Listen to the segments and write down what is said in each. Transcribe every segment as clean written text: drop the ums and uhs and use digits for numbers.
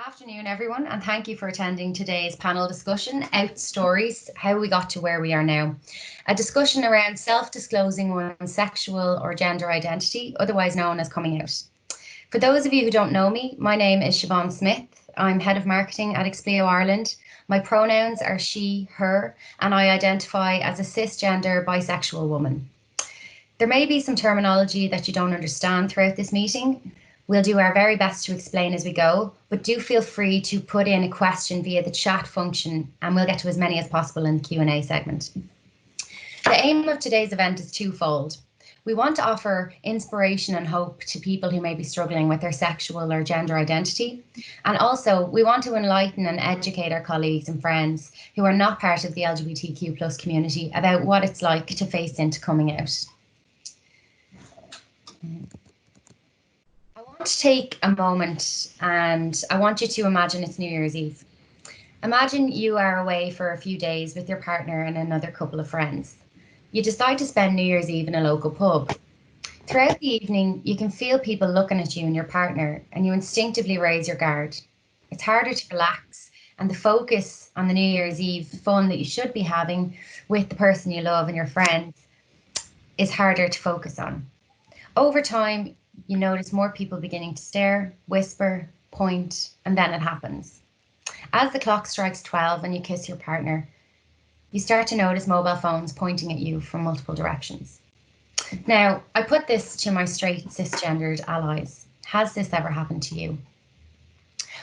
Afternoon, everyone, and thank you for attending today's panel discussion, Out Stories, How We Got to Where We Are Now. A discussion around self-disclosing one's sexual or gender identity, otherwise known as coming out. For those of you who don't know me, my name is Siobhan Smith. I'm Head of Marketing at Expleo Ireland. My pronouns are she, her, and I identify as a cisgender bisexual woman. There may be some terminology that you don't understand throughout this meeting. We'll do our very best to explain as we go, but do feel free to put in a question via the chat function and we'll get to as many as possible in the Q&A segment. The aim of today's event is twofold. We want to offer inspiration and hope to people who may be struggling with their sexual or gender identity. And also, we want to enlighten and educate our colleagues and friends who are not part of the LGBTQ+ community about what it's like to face into coming out. I want to take a moment and I want you to imagine it's New Year's Eve. Imagine you are away for a few days with your partner and another couple of friends. You decide to spend New Year's Eve in a local pub. Throughout the evening, you can feel people looking at you and your partner, and you instinctively raise your guard. It's harder to relax, and the focus on the New Year's Eve fun that you should be having with the person you love and your friends is harder to focus on. Over time, you notice more people beginning to stare, whisper, point, and then it happens. As the clock strikes 12 and you kiss your partner, you start to notice mobile phones pointing at you from multiple directions. Now, I put this to my straight cisgendered allies. Has this ever happened to you?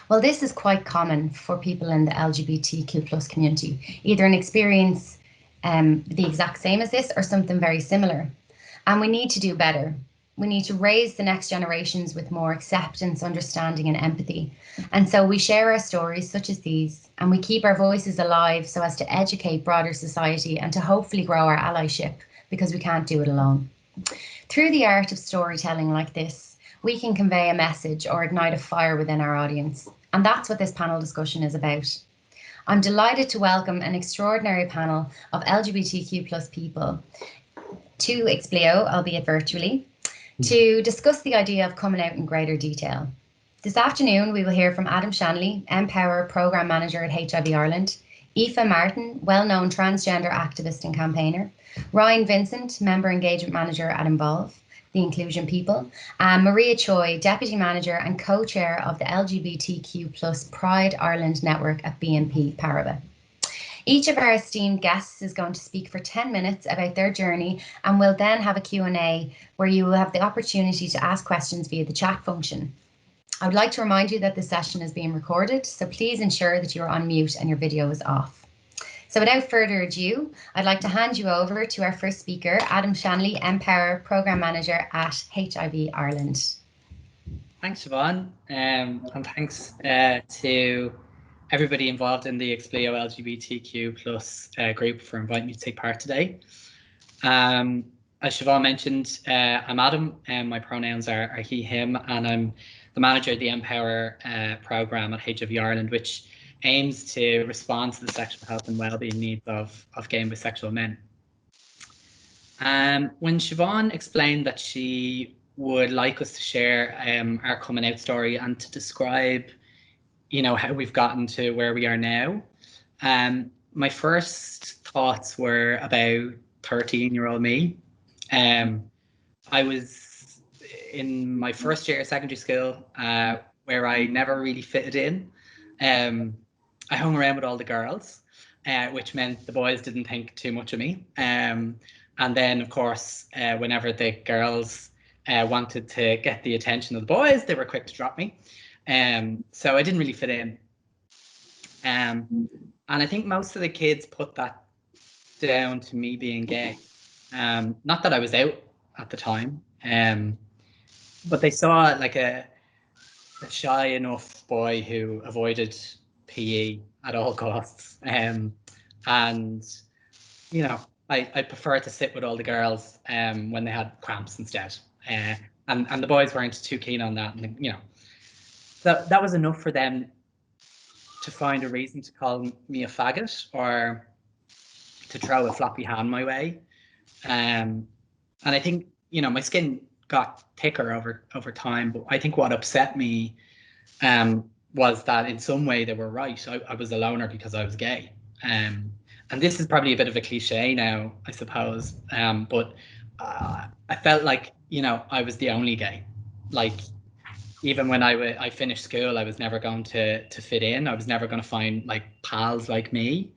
Well, this is quite common for people in the LGBTQ+ community, either an experience the exact same as this or something very similar. And we need to do better. We need to raise the next generations with more acceptance, understanding, and empathy. And so we share our stories such as these, and we keep our voices alive so as to educate broader society and to hopefully grow our allyship, because we can't do it alone. Through the art of storytelling like this, we can convey a message or ignite a fire within our audience. And that's what this panel discussion is about. I'm delighted to welcome an extraordinary panel of LGBTQ+ people to Expleo, albeit virtually, to discuss the idea of coming out in greater detail. This afternoon, we will hear from Adam Shanley, MPOWER Programme Manager at HIV Ireland, Aoife Martin, well-known transgender activist and campaigner, Ryan Vincent, Member Engagement Manager at Involve, the Inclusion People, and Maria Choi, Deputy Manager and Co-Chair of the LGBTQ+ Pride Ireland Network at BNP Paribas. Each of our esteemed guests is going to speak for 10 minutes about their journey, and we'll then have a Q&A where you will have the opportunity to ask questions via the chat function. I would like to remind you that this session is being recorded, so please ensure that you're on mute and your video is off. So without further ado, I'd like to hand you over to our first speaker, Adam Shanley, MPOWER Programme Manager at HIV Ireland. Thanks, Siobhan, and thanks to everybody involved in the Expleo LGBTQ+ group for inviting me to take part today. As Siobhan mentioned, I'm Adam, and my pronouns are he, him, and I'm the manager of the MPOWER programme at HIV Ireland, which aims to respond to the sexual health and wellbeing needs of gay and bisexual men. When Siobhan explained that she would like us to share our coming out story and to describe how we've gotten to where we are now, my first thoughts were about 13-year-old me. I was in my first year of secondary school, where I never really fitted in. I hung around with all the girls, which meant the boys didn't think too much of me. And then, of course, whenever the girls wanted to get the attention of the boys, they were quick to drop me. So I didn't really fit in. And I think most of the kids put that down to me being gay. Not that I was out at the time, but they saw like a shy enough boy who avoided PE at all costs. And I preferred to sit with all the girls when they had cramps instead. And the boys weren't too keen on that. And that was enough for them to find a reason to call me a faggot or to throw a floppy hand my way. And I think, my skin got thicker over time, but I think what upset me was that in some way they were right. I was a loner because I was gay. And this is probably a bit of a cliche now, I suppose. But I felt like, you know, I was the only gay. Like, even when I finished school, I was never going to fit in. I was never going to find like pals like me.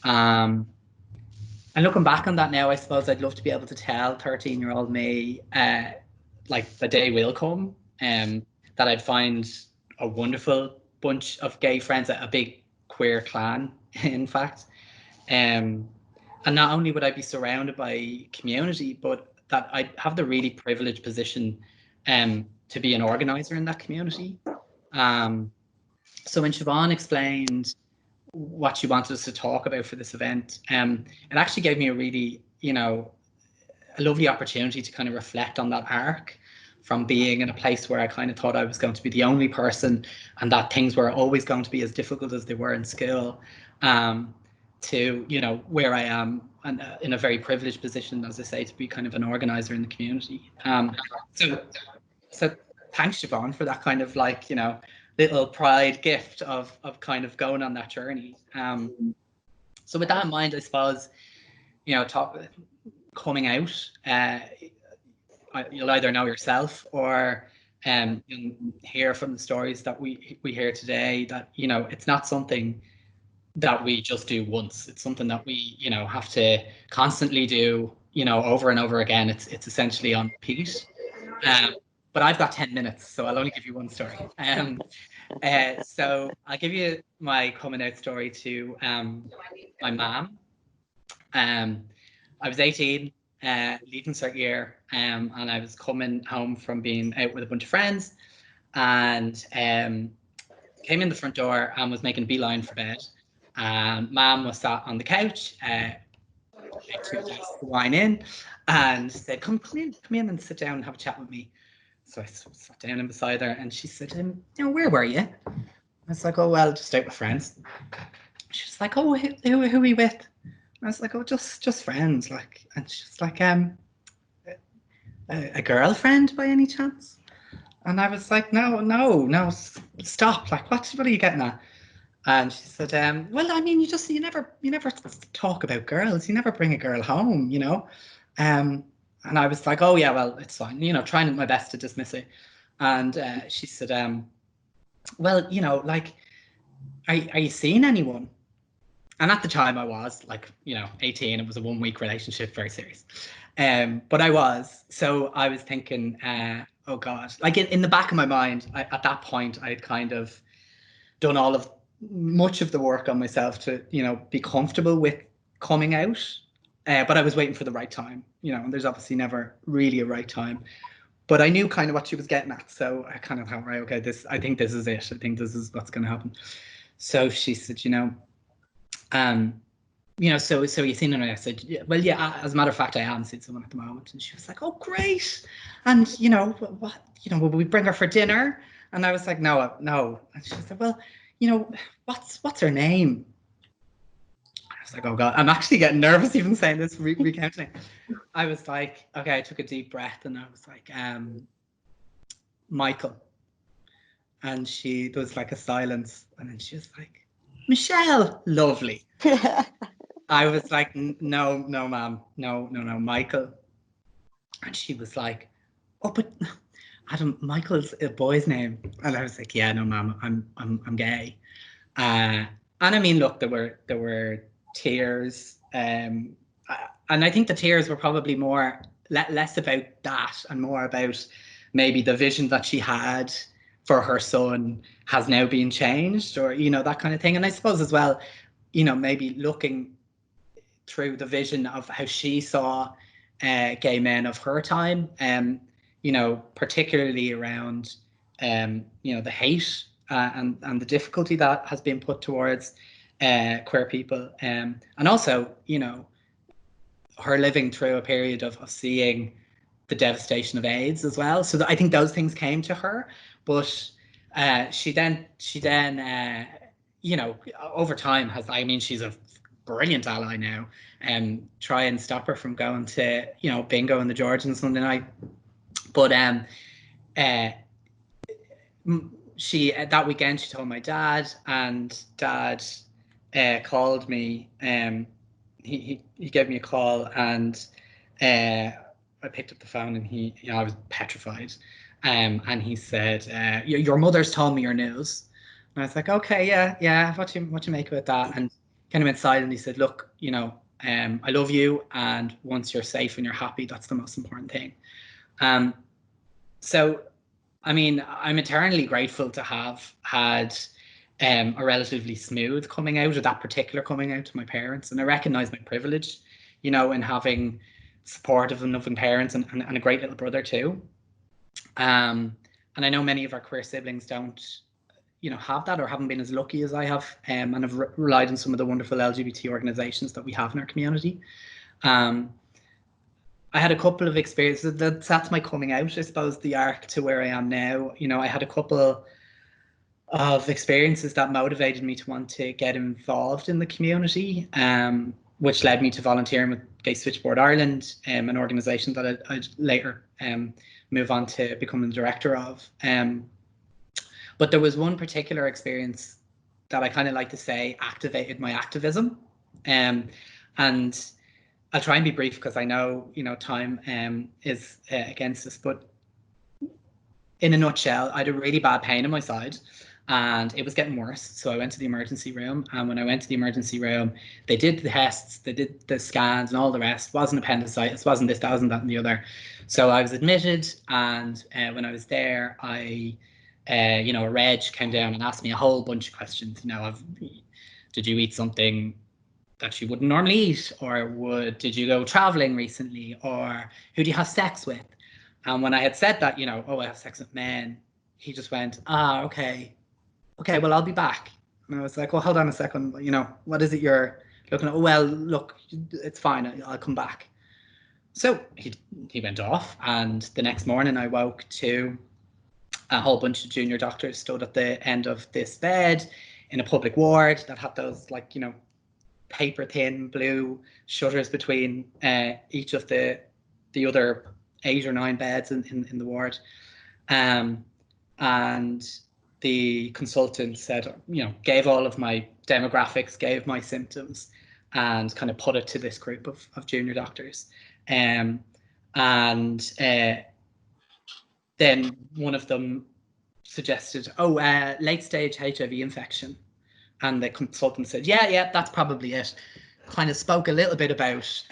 And looking back on that now, I suppose I'd love to be able to tell 13-year-old me, like the day will come, that I'd find a wonderful bunch of gay friends, a big queer clan, in fact. And not only would I be surrounded by community, but that I'd have the really privileged position to be an organizer in that community. So when Siobhan explained what she wanted us to talk about for this event, it actually gave me a really, you know, a lovely opportunity to kind of reflect on that arc from being in a place where I kind of thought I was going to be the only person and that things were always going to be as difficult as they were in school, to, you know, where I am and in a very privileged position, as I say, to be kind of an organizer in the community. So thanks, Siobhan, for that kind of like, you know, little pride gift of kind of going on that journey. So with that in mind, I suppose, you know, coming out, you'll either know yourself or you'll hear from the stories that we hear today that, you know, it's not something that we just do once. It's something that we, you know, have to constantly do, you know, over and over again. It's essentially on repeat. But I've got 10 minutes, so I'll only give you one story. So I'll give you my coming out story to my mom. I was 18, leaving cert year, and I was coming home from being out with a bunch of friends, and came in the front door and was making a beeline for bed. Mom was sat on the couch, two glasses of wine in, and said, come in and sit down and have a chat with me. So I sat down in beside her, and she said, you know, where were you? I was like, oh, well, just out with friends. She's like, oh, who are we with? I was like, oh, just friends, like. And she's like, a girlfriend by any chance? And I was like, no, stop. Like, what are you getting at? And she said, well, I mean, you never talk about girls. You never bring a girl home, you know. And I was like, oh yeah, well, it's fine, you know, trying my best to dismiss it. And she said, well, you know, like, are you seeing anyone? And at the time I was like, you know, 18, it was a 1-week relationship, very serious. But I was, so I was thinking, oh God, like in the back of my mind, at that point, I had kind of done much of the work on myself to, you know, be comfortable with coming out. But I was waiting for the right time, you know, and there's obviously never really a right time. But I knew kind of what she was getting at. So I kind of thought, right, okay, I think this is it. I think this is what's going to happen. So she said, you know, so you seen her? I said, yeah, well, yeah, as a matter of fact, I am seeing someone at the moment. And she was like, oh, great. And, you know, what, you know, will we bring her for dinner? And I was like, no. And she said, well, you know, what's her name? I was like, oh God, I'm actually getting nervous even saying this, recounting. I was like, okay, I took a deep breath and I was like, Michael. And there was like a silence. And then she was like, Michelle, lovely. I was like, no, ma'am, no, Michael. And she was like, oh, but Adam, Michael's a boy's name. And I was like, yeah, no, ma'am, I'm gay. And I mean, look, there were tears, and I think the tears were probably less about that and more about maybe the vision that she had for her son has now been changed, or, you know, that kind of thing. And I suppose as well, you know, maybe looking through the vision of how she saw gay men of her time, you know, particularly around, you know, the hate and the difficulty that has been put towards queer people, and also, you know, her living through a period of seeing the devastation of AIDS as well. So I think those things came to her, but she then you know, over time she's a brilliant ally now, and try and stop her from going to, you know, bingo in the George on Sunday night. But she that weekend she told my dad, and dad called me. He gave me a call, and I picked up the phone, and I was petrified. And he said, your mother's told me your news. And I was like, okay, yeah, what you make about that? And kind of went silent, and he said, look, I love you, and once you're safe and you're happy, that's the most important thing. So, I mean, I'm eternally grateful to have had a relatively smooth coming out, or that particular coming out to my parents. And I recognize my privilege, in having supportive and loving parents, and a great little brother too. And I know many of our queer siblings don't, have that, or haven't been as lucky as I have, and have relied on some of the wonderful LGBT organizations that we have in our community. I had a couple of experiences. That's my coming out, I suppose, the arc to where I am now. I had a couple of experiences that motivated me to want to get involved in the community, which led me to volunteering with Gay Switchboard Ireland, an organisation that I'd later move on to becoming the director of. But there was one particular experience that I kind of like to say activated my activism, and I'll try and be brief because I know time is against us. But in a nutshell, I had a really bad pain in my side, and it was getting worse. So I went to the emergency room, and when I went to the emergency room, they did the tests, they did the scans, and all the rest. It wasn't appendicitis, wasn't this, that, wasn't that, and the other. So I was admitted, and when I was there, a reg came down and asked me a whole bunch of questions. Did you eat something that you wouldn't normally eat, or did you go traveling recently, or who do you have sex with? And when I had said that, I have sex with men, he just went, okay, well, I'll be back. And I was like, well, hold on a second, what is it you're looking at? Well, look, it's fine, I'll come back. So he went off, and the next morning I woke to a whole bunch of junior doctors stood at the end of this bed in a public ward that had those, paper thin blue shutters between each of the other 8 or 9 beds in the ward. And the consultant said, gave all of my demographics, gave my symptoms, and kind of put it to this group of junior doctors. And then one of them suggested, late stage HIV infection. And the consultant said, yeah, that's probably it. Kind of spoke a little bit about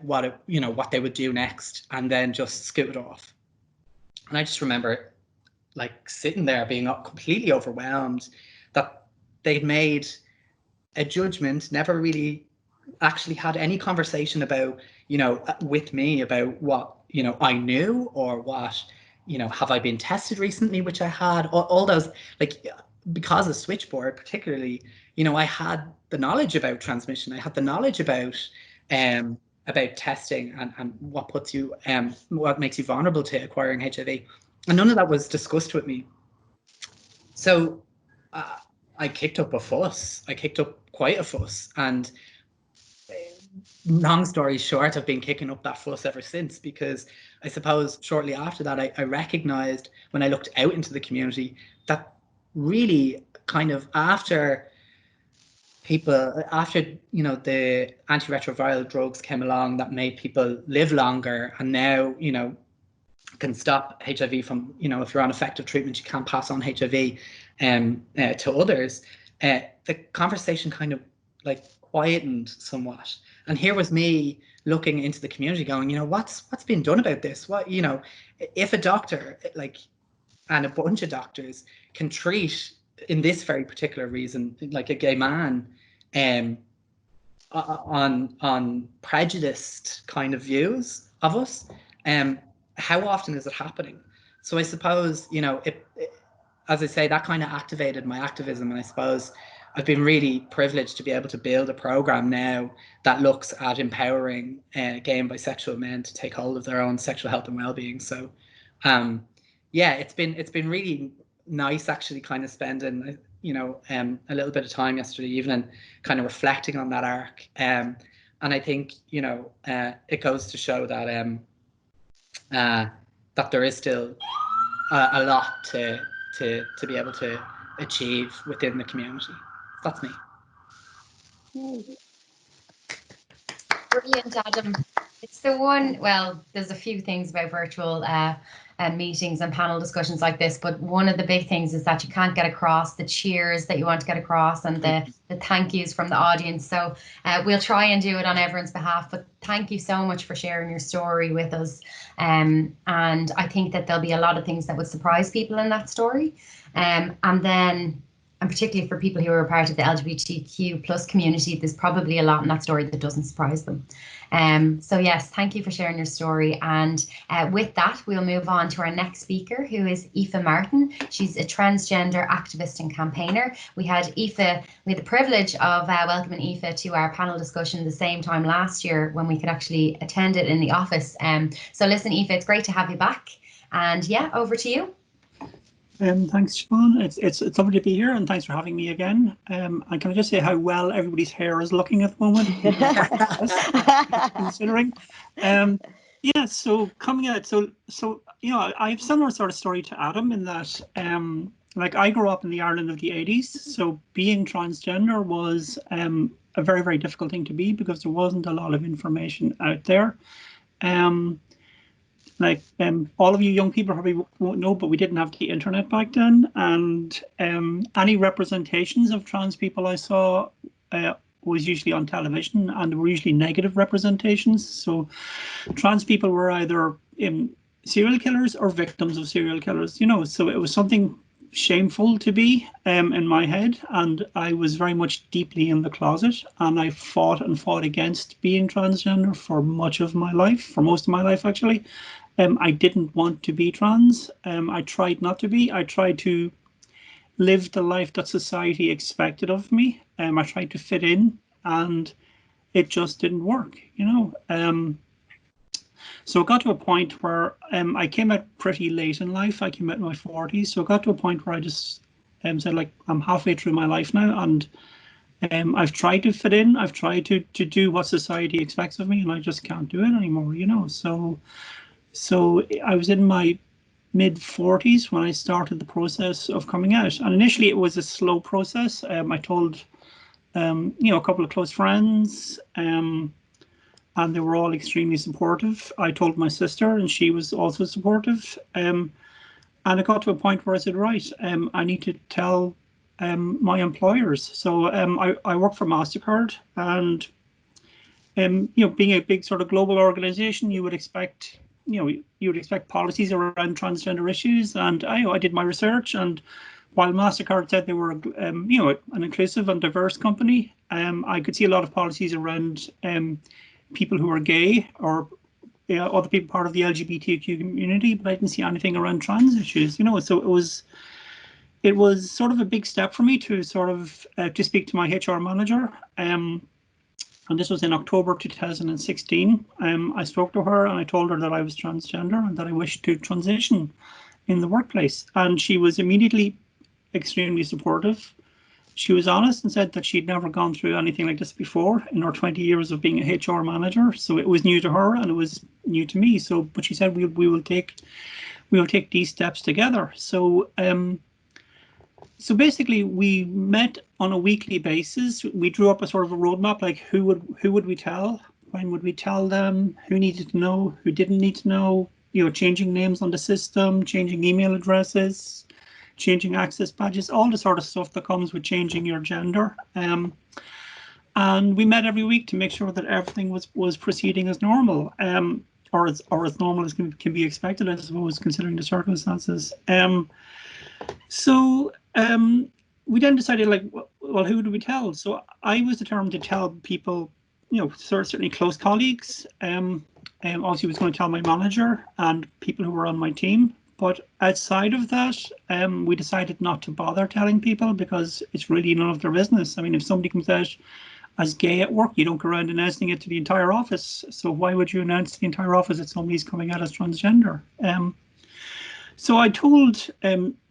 what they would do next, and then just scooted off. And I just remember sitting there being completely overwhelmed that they'd made a judgment, never really actually had any conversation about, with me about what, I knew, or what, have I been tested recently, which I had, all those, because of Switchboard particularly, I had the knowledge about transmission. I had the knowledge about testing and what puts you, what makes you vulnerable to acquiring HIV. And none of that was discussed with me. So I kicked up a fuss. I kicked up quite a fuss. And long story short, I've been kicking up that fuss ever since, because I suppose shortly after that, I recognized when I looked out into the community that really kind of after the antiretroviral drugs came along that made people live longer, and now, can stop HIV from, if you're on effective treatment, you can't pass on HIV to others. The conversation kind of quietened somewhat. And here was me looking into the community going, what's been done about this? What, if a doctor and a bunch of doctors can treat in this very particular reason, a gay man, on prejudiced kind of views of us, how often is it happening? So I suppose, as I say, that kind of activated my activism, and I suppose I've been really privileged to be able to build a program now that looks at empowering gay and bisexual men to take hold of their own sexual health and well-being. So, it's been really nice actually kind of spending a little bit of time yesterday evening kind of reflecting on that arc, and I think it goes to show that that there is still a lot to to be able to achieve within the community. That's me. Brilliant, Adam. It's the one, well, there's a few things about virtual meetings and panel discussions like this, but one of the big things is that you can't get across the cheers that you want to get across and the thank yous from the audience. So we'll try and do it on everyone's behalf, but thank you so much for sharing your story with us. And I think that there'll be a lot of things that would surprise people in that story. And particularly for people who are a part of the LGBTQ plus community, there's probably a lot in that story that doesn't surprise them. So yes, thank you for sharing your story. And with that, we'll move on to our next speaker, who is Aoife Martin. She's a transgender activist and campaigner. We had the privilege of welcoming Aoife to our panel discussion the same time last year when we could actually attend it in the office. So listen, Aoife, it's great to have you back. And yeah, over to you. Thanks, Siobhan. It's lovely to be here, and thanks for having me again. And can I just say how well everybody's hair is looking at the moment? Considering, yeah. So coming out, so you know, I have similar sort of story to Adam in that, like I grew up in the Ireland of the '80s. So being transgender was a very, very difficult thing to be because there wasn't a lot of information out there. Like all of you young people probably won't know, but we didn't have the internet back then, and any representations of trans people I saw was usually on television, and they were usually negative representations. So trans people were either serial killers or victims of serial killers, you know, so it was something shameful to be in my head, and I was very much deeply in the closet, and I fought against being transgender for much of my life, for most of my life actually. I didn't want to be trans. I tried not to be. I tried to live the life that society expected of me. I tried to fit in, and it just didn't work, you know. So it got to a point where I came out pretty late in life. I came out in my 40s. So it got to a point where I just said, like, I'm halfway through my life now, and I've tried to fit in. I've tried to do what society expects of me, and I just can't do it anymore, you know. So I was in my mid-40s when I started the process of coming out. And initially it was a slow process. I told, you know, a couple of close friends, and they were all extremely supportive. I told my sister, and she was also supportive. And it got to a point where I said, right, I need to tell my employers. So I work for MasterCard, and you know, being a big sort of global organization, you would expect policies around transgender issues, and I did my research, and while MasterCard said they were you know, an inclusive and diverse company, I could see a lot of policies around people who are gay or other people part of the LGBTQ community, but I didn't see anything around trans issues, you know. So it was sort of a big step for me to sort of to speak to my HR manager. And this was in October 2016. I spoke to her and I told her that I was transgender and that I wished to transition in the workplace. And she was immediately extremely supportive. She was honest and said that she'd never gone through anything like this before in her 20 years of being a HR manager. So it was new to her and it was new to me. So, but she said we will take these steps together. So basically, we met on a weekly basis. We drew up a sort of a roadmap, like who would we tell, when would we tell them, who needed to know, who didn't need to know, you know, changing names on the system, changing email addresses, changing access badges, all the sort of stuff that comes with changing your gender. And we met every week to make sure that everything was proceeding as normal, or as normal as can be expected, I suppose, considering the circumstances. So we then decided, like, well, who do we tell? So I was determined to tell people, you know, certainly close colleagues. Also, was going to tell my manager and people who were on my team. But outside of that, we decided not to bother telling people because it's really none of their business. I mean, if somebody comes out as gay at work, you don't go around announcing it to the entire office. So why would you announce to the entire office that somebody's coming out as transgender? So I told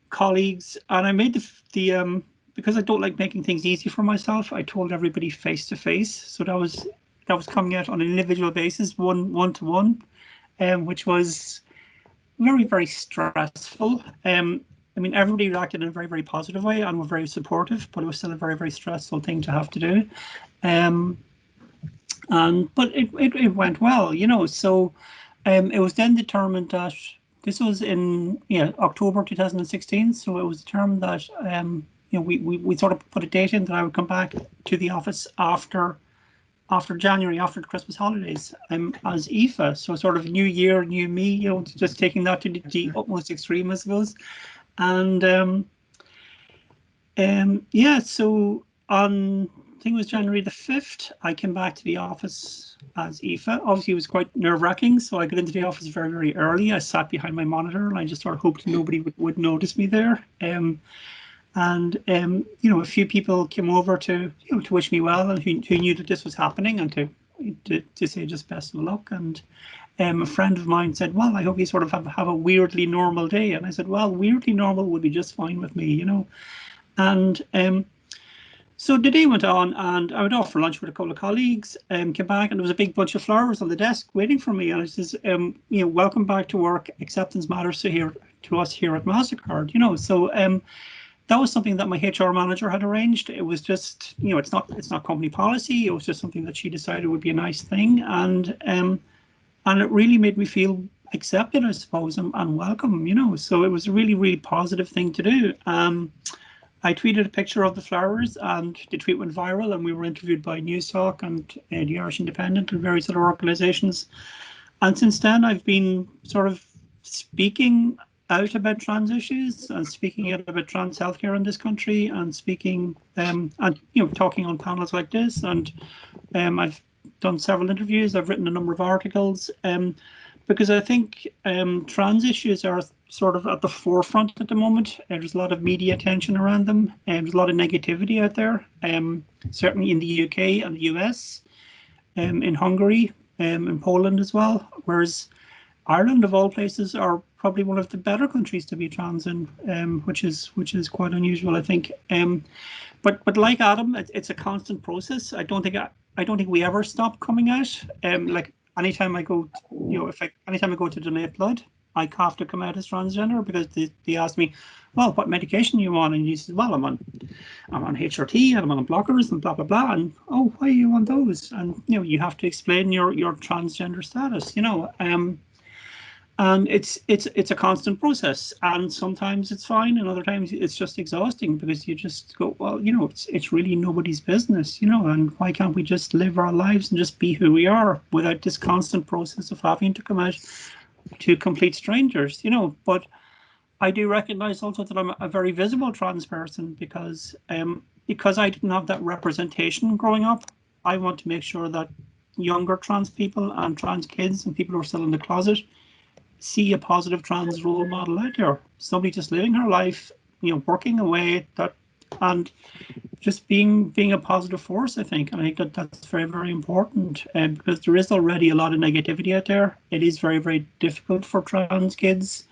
colleagues, and I made the because I don't like making things easy for myself, I told everybody face to face. So that was coming out on an individual basis, one to one, which was very, very stressful. I mean, everybody reacted in a very, very positive way and were very supportive, but it was still a very, very stressful thing to have to do. But it went well, you know. So it was then determined that this was in October 2016. So it was determined that we sort of put a date in that I would come back to the office after January, after the Christmas holidays, as Aoife. So sort of new year, new me, you know, just taking that to the utmost extreme, I suppose. And yeah, so on, I think it was January the 5th, I came back to the office as Aoife. Obviously, it was quite nerve-wracking, so I got into the office very, very early. I sat behind my monitor and I just sort of hoped nobody would notice me there. You know, a few people came over to wish me well, and who knew that this was happening, and to say just best of luck. And a friend of mine said, well, I hope you sort of have a weirdly normal day. And I said, well, weirdly normal would be just fine with me, you know. And so the day went on, and I went off for lunch with a couple of colleagues, and came back, and there was a big bunch of flowers on the desk waiting for me. And I says, you know, welcome back to work. Acceptance matters to us here at MasterCard, you know. So that was something that my HR manager had arranged. It was just, you know, it's not company policy. It was just something that she decided would be a nice thing, and it really made me feel accepted, I suppose, and welcome, you know. So it was a really, really positive thing to do. I tweeted a picture of the flowers, and the tweet went viral, and we were interviewed by News Talk and the Irish Independent and various other organisations. And since then, I've been sort of speaking out about trans issues and speaking out about trans healthcare in this country, and speaking and you know, talking on panels like this. And I've done several interviews. I've written a number of articles, because I think trans issues are sort of at the forefront at the moment. There's a lot of media attention around them, and there's a lot of negativity out there. Certainly in the UK and the US, in Hungary, in Poland as well. Whereas Ireland, of all places, are probably one of the better countries to be trans in, which is quite unusual, I think. But like Adam, it's a constant process. I don't think we ever stop coming out. Like anytime I go, you know, anytime I go to donate blood, I have to come out as transgender, because they ask me, well, what medication are you on? And you say, well, I'm on HRT, and I'm on blockers and blah blah blah. And oh, why are you on those? And you know, you have to explain your transgender status, you know. And it's a constant process, and sometimes it's fine, and other times it's just exhausting, because you just go, well, you know, it's really nobody's business, you know, and why can't we just live our lives and just be who we are without this constant process of having to come out to complete strangers, you know. But I do recognize also that I'm a very visible trans person, because I didn't have that representation growing up. I want to make sure that younger trans people and trans kids and people who are still in the closet see a positive trans role model out there. Somebody just living her life, you know, working away, that, and just being a positive force, I think. And I think that's very, very important, because there is already a lot of negativity out there. It is very, very difficult for trans kids.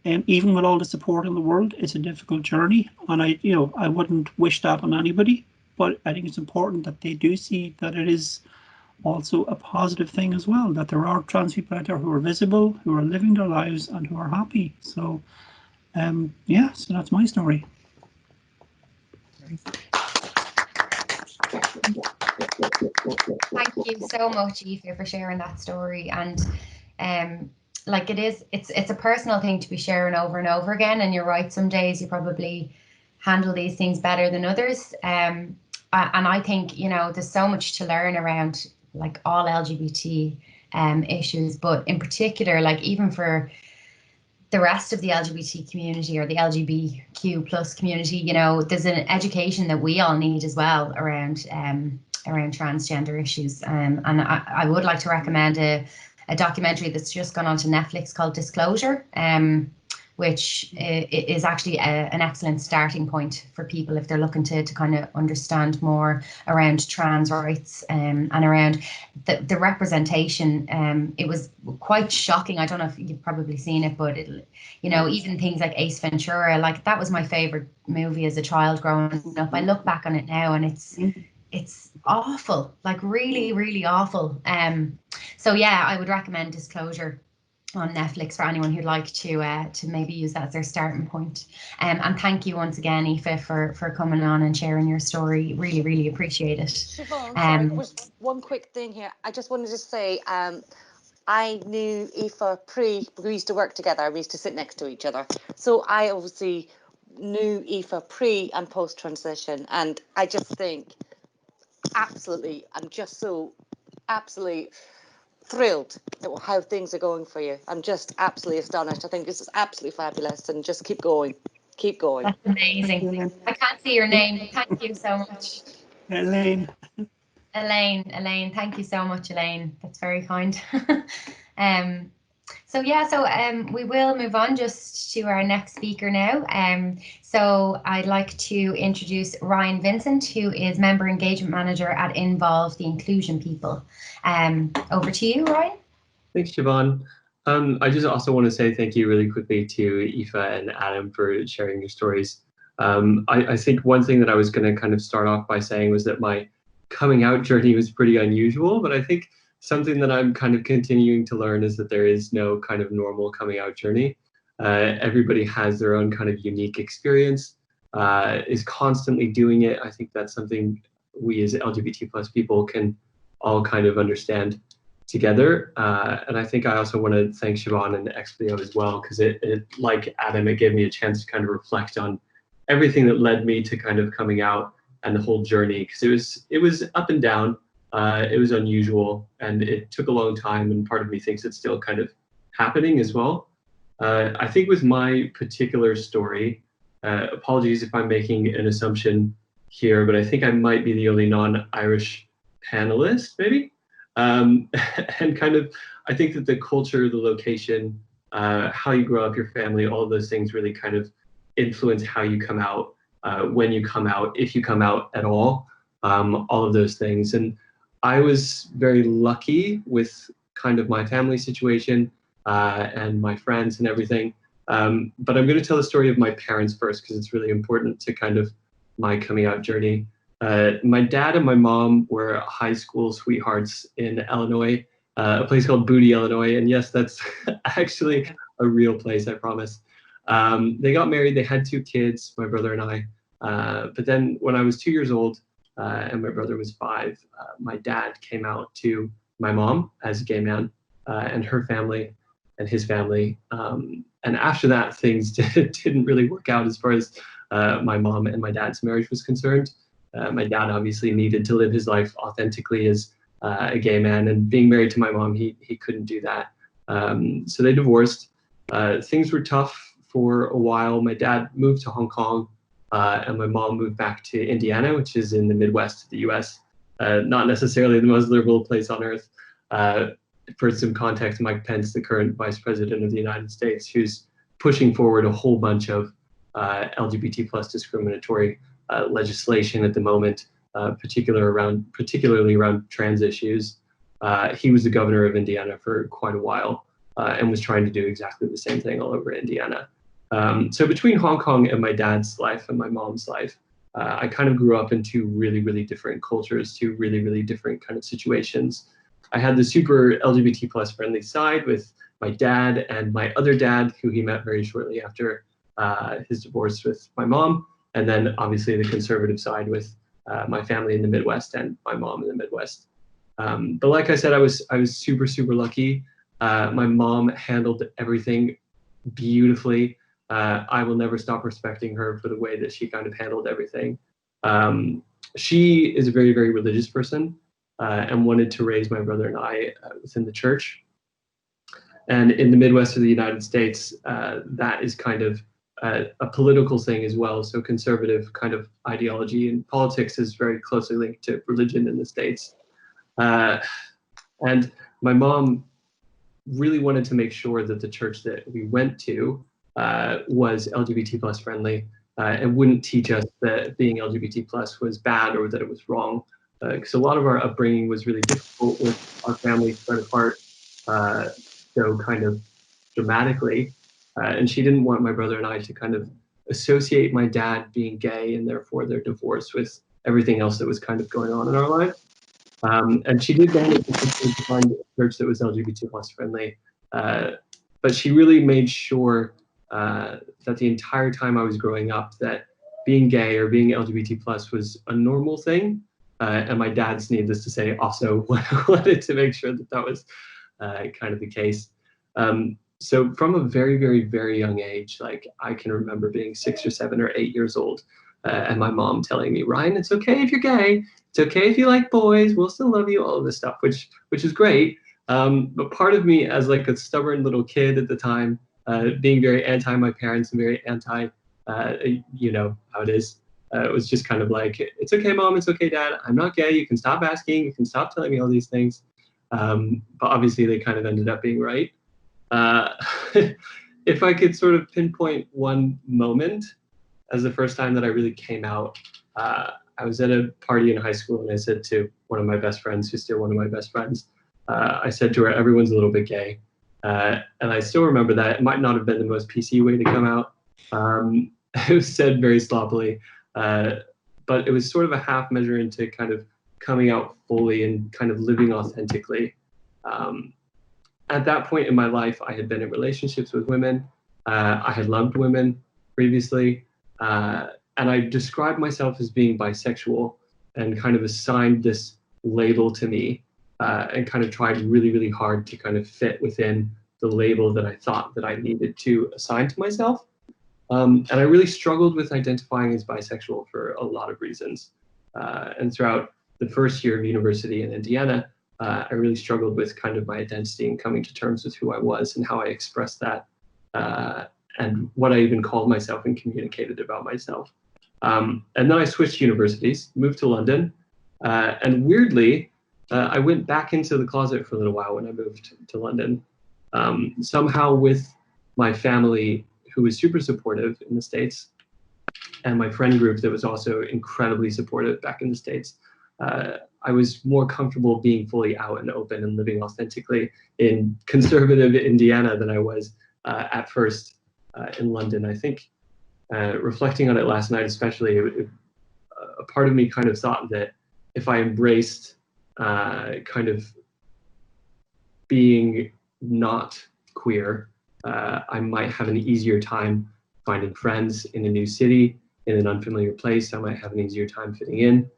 And even with all the support in the world, it's a difficult journey. And I wouldn't wish that on anybody, but I think it's important that they do see that it is also a positive thing as well, that there are trans people out there who are visible, who are living their lives, and who are happy. So yeah, so that's my story. Thank you so much, Aoife, for sharing that story. And like, it's a personal thing to be sharing over and over again. And you're right, some days you probably handle these things better than others. And I think, you know, there's so much to learn around like all LGBT issues, but in particular, like even for the rest of the LGBT community, or the LGBTQ plus community, you know, there's an education that we all need as well around transgender issues. And I would like to recommend a documentary that's just gone on to Netflix called Disclosure, which is actually an excellent starting point for people if they're looking to kind of understand more around trans rights, and around the representation. It was quite shocking. I don't know if you've probably seen it, but you know, even things like Ace Ventura, like that was my favorite movie as a child growing up. I look back on it now and it's awful, like really, really awful. So yeah, I would recommend Disclosure. on Netflix for anyone who'd like to maybe use that as their starting point. And thank you once again, Aoife, for coming on and sharing your story. Really, really appreciate it. Siobhan, sorry, just one quick thing here. I just wanted to say, I knew Aoife we used to work together. We used to sit next to each other. So I obviously knew Aoife pre and post transition, and I just think absolutely, I'm just so absolutely thrilled at how things are going for you. I'm just absolutely astonished. I think this is absolutely fabulous, and just keep going. Keep going. That's amazing. I can't see your name. Thank you so much. Elaine. Elaine, thank you so much, Elaine. That's very kind. So we will move on just to our next speaker now. So I'd like to introduce Ryan Vincent, who is Member Engagement Manager at Involve the Inclusion People. Over to you, Ryan. Thanks, Siobhan. I just also want to say thank you really quickly to Aoife and Adam for sharing your stories. I think one thing that I was going to kind of start off by saying was that my coming out journey was pretty unusual, but I think something that I'm kind of continuing to learn is that there is no kind of normal coming out journey. Everybody has their own kind of unique experience, is constantly doing it. I think that's something we as LGBT plus people can all kind of understand together. And I think I also want to thank Siobhan and Expleo as well, because it, like Adam, it gave me a chance to kind of reflect on everything that led me to kind of coming out and the whole journey, because it was up and down. It was unusual and it took a long time, and part of me thinks it's still kind of happening as well. I think with my particular story, apologies if I'm making an assumption here, but I think I might be the only non-Irish panelist, maybe. And kind of, I think that the culture, the location, how you grow up, your family, all of those things really kind of influence how you come out, when you come out, if you come out at all, all of those things. And I was very lucky with kind of my family situation and my friends and everything. But I'm going to tell the story of my parents first, because it's really important to kind of my coming out journey. My dad and my mom were high school sweethearts in Illinois, a place called Booty, Illinois. And yes, that's actually a real place, I promise. They got married, they had 2 kids, my brother and I. But then when I was 2 years old and my brother was 5, my dad came out to my mom as a gay man and her family and his family. And after that, things didn't really work out as far as my mom and my dad's marriage was concerned. My dad obviously needed to live his life authentically as a gay man, and being married to my mom, he couldn't do that. So they divorced. Things were tough for a while. My dad moved to Hong Kong, and my mom moved back to Indiana, which is in the Midwest of the US. Not necessarily the most liberal place on earth. For some context, Mike Pence, the current Vice President of the United States, who's pushing forward a whole bunch of LGBT plus discriminatory legislation at the moment, particularly around trans issues. He was the governor of Indiana for quite a while and was trying to do exactly the same thing all over Indiana. So between Hong Kong and my dad's life and my mom's life, I kind of grew up in 2 really, really different cultures, 2 really, really different kind of situations. I had the super LGBT plus friendly side with my dad and my other dad, who he met very shortly after his divorce with my mom. And then obviously the conservative side with my family in the Midwest and my mom in the Midwest. But like I said, I was super, super lucky. My mom handled everything beautifully. I will never stop respecting her for the way that she kind of handled everything. She is a very, very religious person and wanted to raise my brother and I within the church. And in the Midwest of the United States, that is kind of a political thing as well. So conservative kind of ideology and politics is very closely linked to religion in the States. And my mom really wanted to make sure that the church that we went to was LGBT plus friendly and wouldn't teach us that being LGBT plus was bad or that it was wrong. Because a lot of our upbringing was really difficult with our family spread apart so kind of dramatically. And she didn't want my brother and I to kind of associate my dad being gay and therefore their divorce with everything else that was kind of going on in our lives. And she did manage to find a church that was LGBT plus friendly. but she really made sure that the entire time I was growing up, that being gay or being LGBT plus was a normal thing. And my dad's, needless to say, also wanted to make sure that that was kind of the case. So from a very, very, very young age, like I can remember being 6 or 7 or 8 years old, and my mom telling me, Ryan, it's okay if you're gay. It's okay if you like boys. We'll still love you. All of this stuff, which is great. But part of me, as like a stubborn little kid at the time, being very anti my parents and very anti, you know how it is. It was just kind of like, it's okay, Mom, it's okay, Dad. I'm not gay. You can stop asking. You can stop telling me all these things. But obviously, they kind of ended up being right. If I could sort of pinpoint one moment as the first time that I really came out, I was at a party in high school, and I said to one of my best friends, who's still one of my best friends, I said to her, everyone's a little bit gay. And I still remember that. It might not have been the most PC way to come out. It was said very sloppily, but it was sort of a half measure into kind of coming out fully and kind of living authentically. At that point in my life, I had been in relationships with women. I had loved women previously. And I described myself as being bisexual and kind of assigned this label to me and kind of tried really, really hard to kind of fit within the label that I thought that I needed to assign to myself. And I really struggled with identifying as bisexual for a lot of reasons. And throughout the first year of university in Indiana, I really struggled with kind of my identity and coming to terms with who I was and how I expressed that and what I even called myself and communicated about myself. And then I switched universities, moved to London, and weirdly, I went back into the closet for a little while when I moved to London. Somehow with my family, who was super supportive in the States, and my friend group that was also incredibly supportive back in the States, I was more comfortable being fully out and open and living authentically in conservative Indiana than I was at first in London. I think reflecting on it last night, especially, a part of me kind of thought that if I embraced kind of being not queer, I might have an easier time finding friends in a new city, in an unfamiliar place. I might have an easier time fitting in.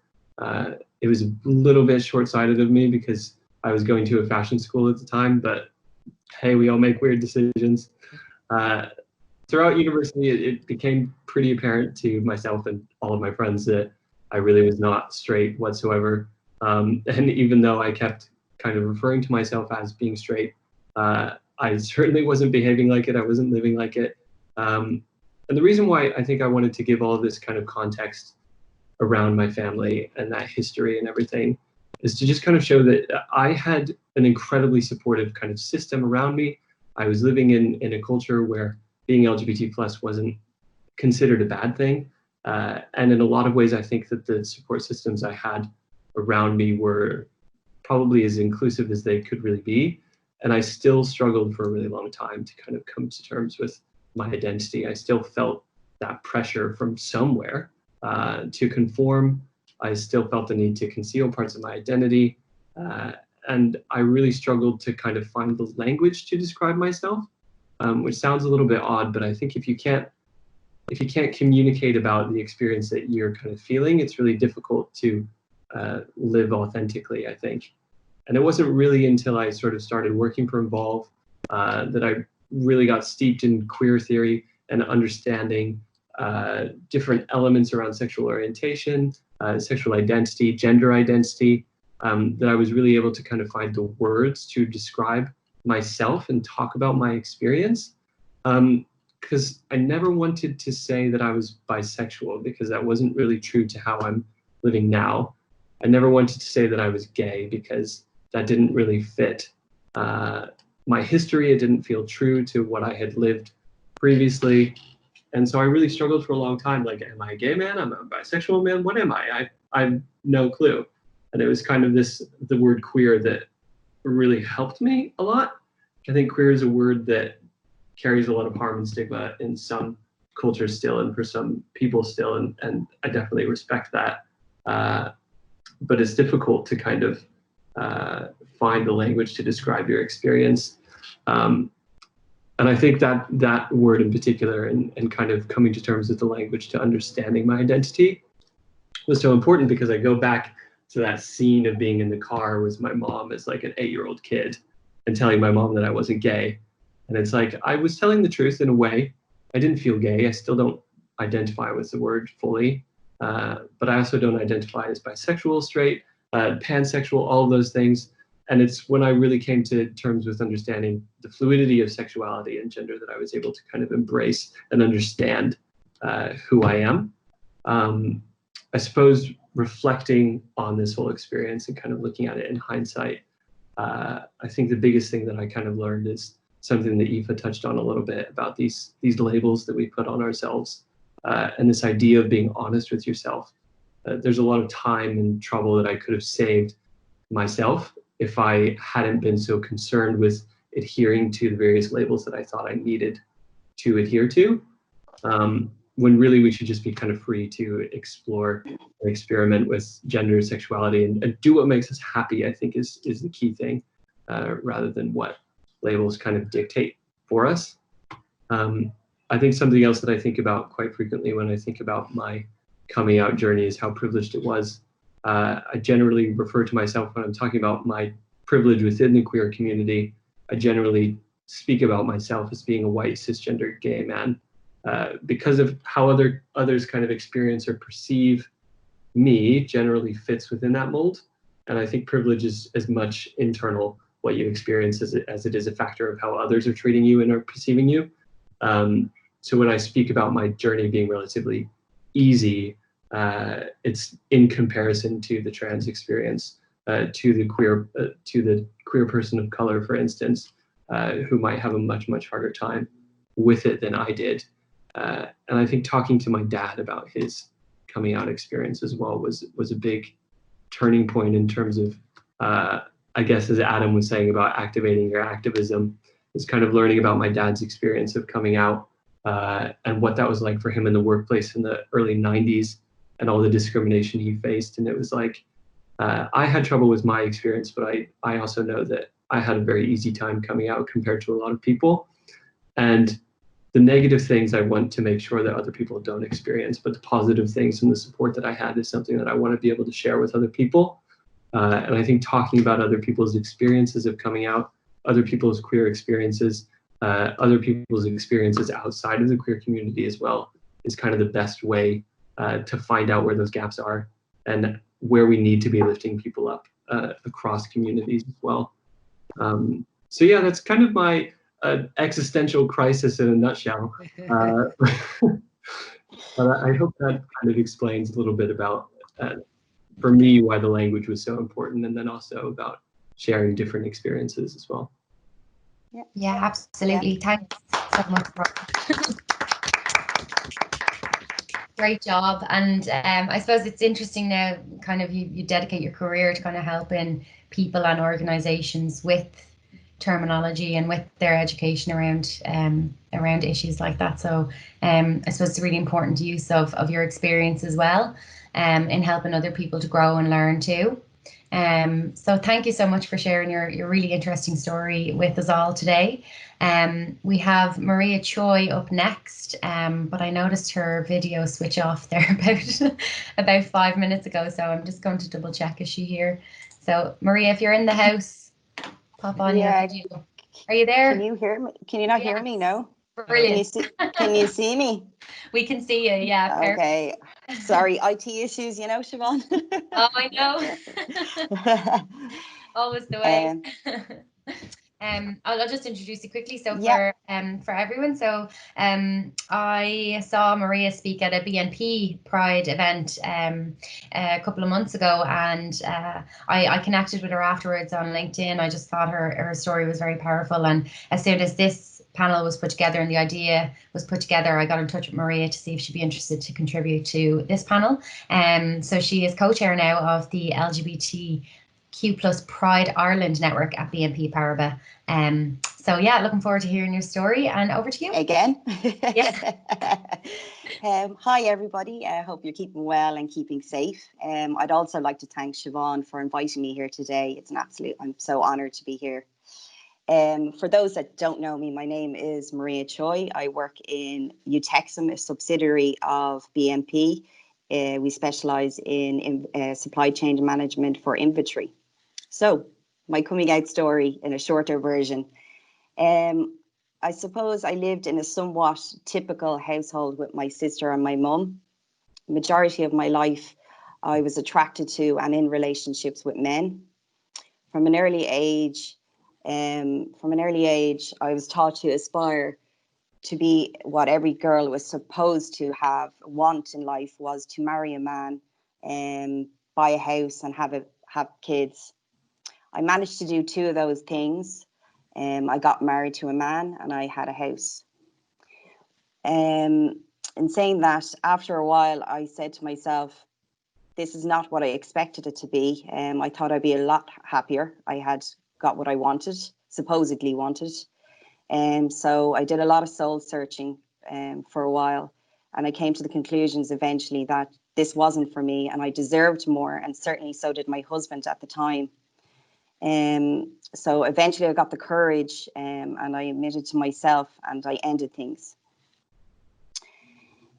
It was a little bit short-sighted of me because I was going to a fashion school at the time, but hey, we all make weird decisions. Throughout university, it became pretty apparent to myself and all of my friends that I really was not straight whatsoever. And even though I kept kind of referring to myself as being straight, I certainly wasn't behaving like it. I wasn't living like it. And the reason why I think I wanted to give all of this kind of context around my family and that history and everything is to just kind of show that I had an incredibly supportive kind of system around me. I was living in a culture where being LGBT plus wasn't considered a bad thing. And in a lot of ways, I think that the support systems I had around me were probably as inclusive as they could really be. And I still struggled for a really long time to kind of come to terms with my identity. I still felt that pressure from somewhere to conform. I still felt the need to conceal parts of my identity. And I really struggled to kind of find the language to describe myself, which sounds a little bit odd, but I think if you can't communicate about the experience that you're kind of feeling, it's really difficult to live authentically, I think. And it wasn't really until I sort of started working for Evolve that I really got steeped in queer theory and understanding different elements around sexual orientation, sexual identity, gender identity, that I was really able to kind of find the words to describe myself and talk about my experience. Because I never wanted to say that I was bisexual because that wasn't really true to how I'm living now. I never wanted to say that I was gay because that didn't really fit my history. It didn't feel true to what I had lived previously. And so I really struggled for a long time. Like, am I a gay man? Am I a bisexual man? What am I? I have no clue. And it was kind of the word queer that really helped me a lot. I think queer is a word that carries a lot of harm and stigma in some cultures still, and for some people still, and I definitely respect that. But it's difficult to kind of find the language to describe your experience. And I think that word in particular, and kind of coming to terms with the language to understanding my identity, was so important, because I go back to that scene of being in the car with my mom as like an 8-year-old kid and telling my mom that I wasn't gay. And it's like, I was telling the truth in a way. I didn't feel gay. I still don't identify with the word fully. But I also don't identify as bisexual, straight, pansexual, all of those things. And it's when I really came to terms with understanding the fluidity of sexuality and gender that I was able to kind of embrace and understand who I am. I suppose reflecting on this whole experience and kind of looking at it in hindsight, I think the biggest thing that I kind of learned is something that Aoife touched on a little bit about these labels that we put on ourselves, and this idea of being honest with yourself. There's a lot of time and trouble that I could have saved myself if I hadn't been so concerned with adhering to the various labels that I thought I needed to adhere to. When really we should just be kind of free to explore and experiment with gender, sexuality, and do what makes us happy, I think is the key thing, rather than what labels kind of dictate for us. I think something else that I think about quite frequently when I think about my coming out journey is how privileged it was. I generally refer to myself, when I'm talking about my privilege within the queer community, I generally speak about myself as being a white cisgender gay man, because of how others kind of experience or perceive me generally fits within that mold. And I think privilege is as much internal, what you experience, as it is a factor of how others are treating you and are perceiving you. So when I speak about my journey being relatively easy, it's in comparison to the trans experience, to the queer person of color, for instance, who might have a much harder time with it than I did. And I think talking to my dad about his coming out experience as well was a big turning point in terms of, I guess, as Adam was saying about activating your activism, is kind of learning about my dad's experience of coming out, and what that was like for him in the workplace in the early 90s and all the discrimination he faced. And it was like, I had trouble with my experience, but I also know that I had a very easy time coming out compared to a lot of people. And the negative things I want to make sure that other people don't experience, but the positive things and the support that I had is something that I want to be able to share with other people. And I think talking about other people's experiences of coming out, other people's queer experiences, other people's experiences outside of the queer community as well, is kind of the best way to find out where those gaps are and where we need to be lifting people up across communities as well. So yeah, that's kind of my existential crisis in a nutshell. But I hope that kind of explains a little bit about, for me, why the language was so important, and then also about sharing different experiences as well. Yeah, absolutely. Yeah. Thanks so much, Rob. Great job. And I suppose it's interesting now, kind of you dedicate your career to kind of helping people and organizations with terminology and with their education around issues like that. So I suppose it's a really important use of your experience as well, in helping other people to grow and learn too. So thank you so much for sharing your really interesting story with us all today. We have Maria Choi up next, but I noticed her video switch off there about 5 minutes ago, so I'm just going to double check, is she here? So Maria, if you're in the house, pop on your video. Are you there? Can you hear me? Can you not hear me? No. Brilliant. Can you see me? We can see you. Yeah. Okay. Sorry, IT issues, you know, Siobhan. Oh, I know. Always the way. I'll just introduce you quickly. So for everyone, so I saw Maria speak at a BNP Pride event a couple of months ago, and I connected with her afterwards on LinkedIn. I just thought her story was very powerful, and as soon as this panel was put together and the idea was put together, I got in touch with Maria to see if she'd be interested to contribute to this panel. So she is co-chair now of the LGBTQ plus Pride Ireland network at BNP Paribas. So yeah, looking forward to hearing your story, and over to you. Again. Yeah. Hi everybody, I hope you're keeping well and keeping safe. I'd also like to thank Siobhan for inviting me here today. It's an absolute, I'm so honoured to be here. For those that don't know me, my name is Maria Choi. I work in Utexum, a subsidiary of BMP. We specialise in supply chain management for inventory. So, my coming out story in a shorter version. I suppose I lived in a somewhat typical household with my sister and my mum. Majority of my life, I was attracted to and in relationships with men. From an early age, I was taught to aspire to be what every girl was supposed to want in life, was to marry a man, buy a house and have kids. I managed to do two of those things. I got married to a man and I had a house. In saying that, after a while, I said to myself, this is not what I expected it to be. I thought I'd be a lot happier. I had got what I wanted, supposedly wanted. So I did a lot of soul searching for a while. And I came to the conclusions eventually that this wasn't for me and I deserved more. And certainly so did my husband at the time. So eventually I got the courage and I admitted to myself and I ended things.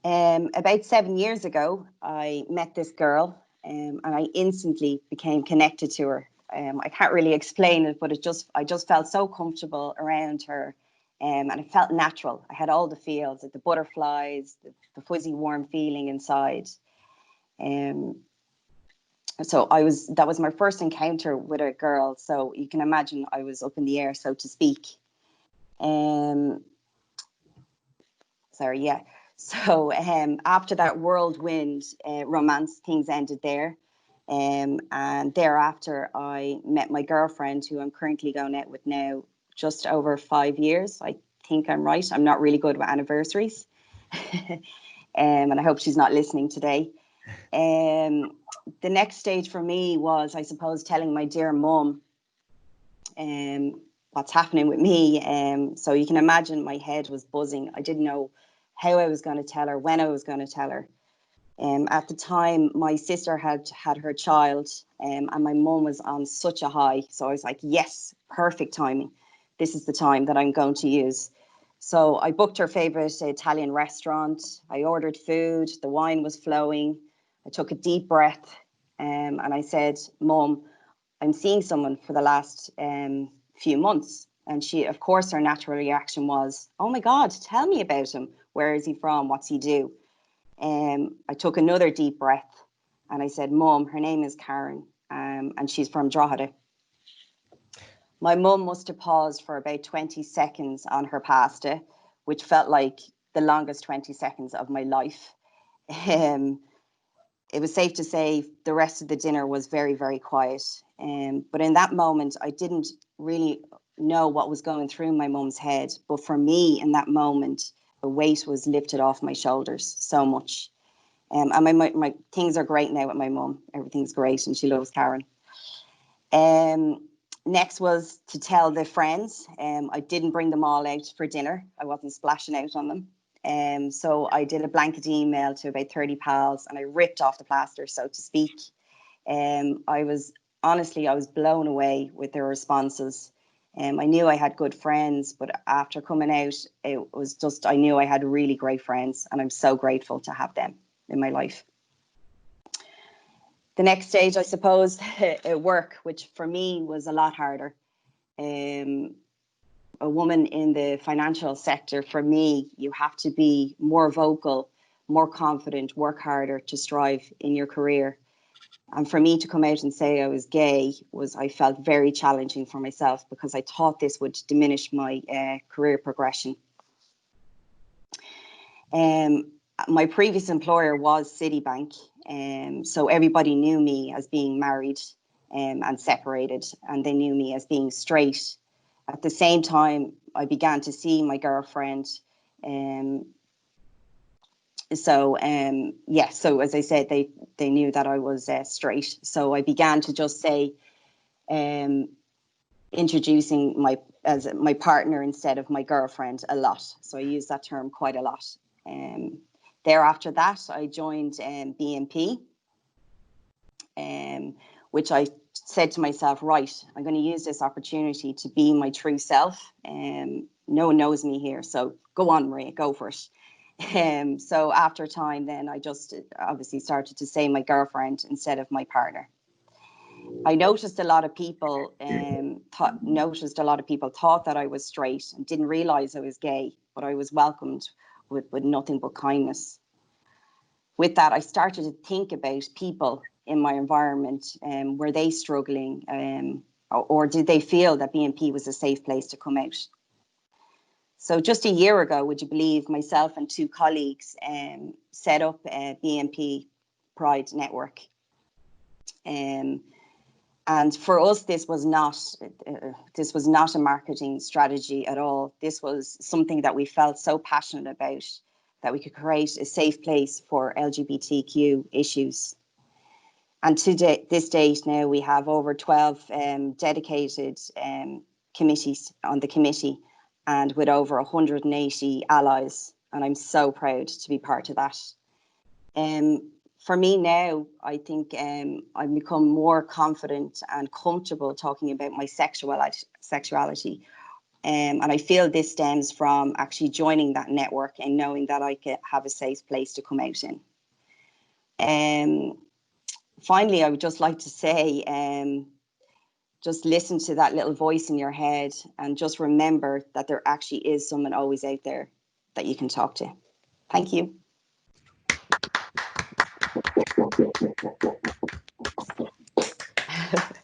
About 7 years ago, I met this girl and I instantly became connected to her. I can't really explain it, but I just felt so comfortable around her and it felt natural. I had all the feels, the butterflies, the fuzzy warm feeling inside. So that was my first encounter with a girl. So you can imagine I was up in the air, so to speak. So after that whirlwind romance, things ended there. And thereafter, I met my girlfriend, who I'm currently going out with now, just over 5 years. I think I'm right. I'm not really good with anniversaries. And I hope she's not listening today. The next stage for me was, I suppose, telling my dear mum what's happening with me. So you can imagine my head was buzzing. I didn't know how I was going to tell her, when I was going to tell her. At the time, my sister had her child and my mum was on such a high. So I was like, yes, perfect timing. This is the time that I'm going to use. So I booked her favourite Italian restaurant. I ordered food. The wine was flowing. I took a deep breath and I said, Mum, I'm seeing someone for the last few months. And she, of course, her natural reaction was, oh my God, tell me about him. Where is he from? What's he do? I took another deep breath and I said, Mum, her name is Karen and she's from Drogheda. My mum must have paused for about 20 seconds on her pasta, which felt like the longest 20 seconds of my life. It was safe to say the rest of the dinner was very, very quiet. But in that moment, I didn't really know what was going through my mum's head. But for me, in that moment, a weight was lifted off my shoulders so much. And my things are great now with my mum. Everything's great and she loves Karen. Next was to tell the friends. I didn't bring them all out for dinner. I wasn't splashing out on them. So I did a blanket email to about 30 pals and I ripped off the plaster, so to speak. I was blown away with their responses. I knew I had good friends, but after coming out, it was just, I knew I had really great friends and I'm so grateful to have them in my life. The next stage, I suppose, work, which for me was a lot harder. A woman in the financial sector, for me, you have to be more vocal, more confident, work harder to strive in your career. And for me to come out and say I was gay I felt very challenging for myself because I thought this would diminish my career progression. My previous employer was Citibank, so everybody knew me as being married and separated, and they knew me as being straight. At the same time, I began to see my girlfriend. So as I said, they knew that I was straight. So I began to just say, introducing as my partner instead of my girlfriend a lot. So I use that term quite a lot. Thereafter that, I joined BNP, which I said to myself, right, I'm going to use this opportunity to be my true self. No one knows me here, so go on, Maria, go for it. So after a time, then I just obviously started to say my girlfriend instead of my partner. I noticed a lot of people thought that I was straight and didn't realize I was gay, but I was welcomed with nothing but kindness. With that, I started to think about people in my environment. Were they struggling, or did they feel that BNP was a safe place to come out? So just a year ago, would you believe, myself and 2 colleagues set up a BNP Pride network. And for us, this was not a marketing strategy at all. This was something that we felt so passionate about, that we could create a safe place for LGBTQ issues. And to this date now, we have over 12 dedicated committees on the committee, and with over 180 allies. And I'm so proud to be part of that. For me now, I think I've become more confident and comfortable talking about my sexuality. And I feel this stems from actually joining that network and knowing that I can have a safe place to come out in. Finally, I would just like to say, just listen to that little voice in your head and just remember that there actually is someone always out there that you can talk to. Thank you.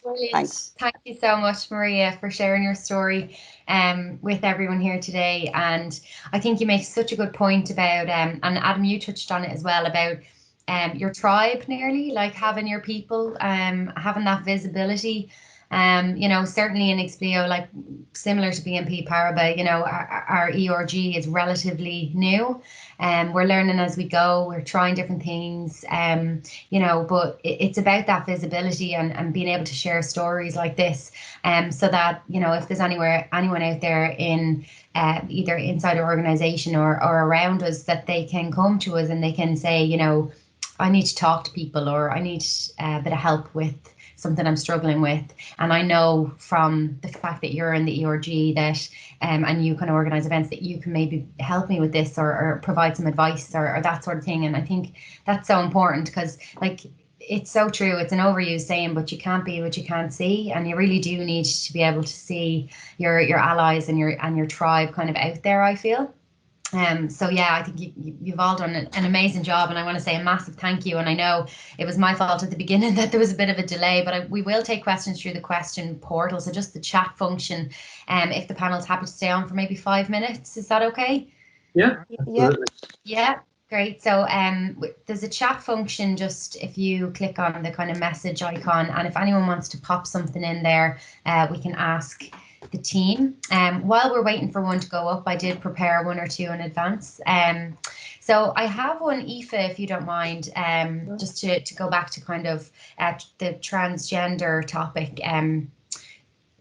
Brilliant. Thanks. Thank you so much, Maria, for sharing your story with everyone here today. And I think you make such a good point about, and Adam, you touched on it as well, about your tribe, nearly, like having your people, having that visibility. You know, certainly in Expleo, like similar to BNP Paribas, you know, our ERG is relatively new. We're learning as we go, we're trying different things, you know, but it's about that visibility and being able to share stories like this, so that, you know, if there's anyone out there in either inside our organization or around us, that they can come to us and they can say, you know, I need to talk to people, or I need a bit of help with something I'm struggling with. And I know from the fact that you're in the ERG that and you kind of organize events, that you can maybe help me with this, or provide some advice or that sort of thing. And I think that's so important, because like, it's so true. It's an overused saying, but you can't be what you can't see, and you really do need to be able to see your allies and your tribe kind of out there, I feel. So yeah, I think you've all done an amazing job, and I want to say a massive thank you. And I know it was my fault at the beginning that there was a bit of a delay, but we will take questions through the question portal, so just the chat function. If the panel's happy to stay on for maybe 5 minutes, is that okay? Yeah, absolutely. Yeah, great. So there's a chat function, just if you click on the kind of message icon, and if anyone wants to pop something in there, we can ask the team. While we're waiting for one to go up, I did prepare 1 or 2 in advance. So I have one, Aoife, if you don't mind, just to go back to kind of the transgender topic.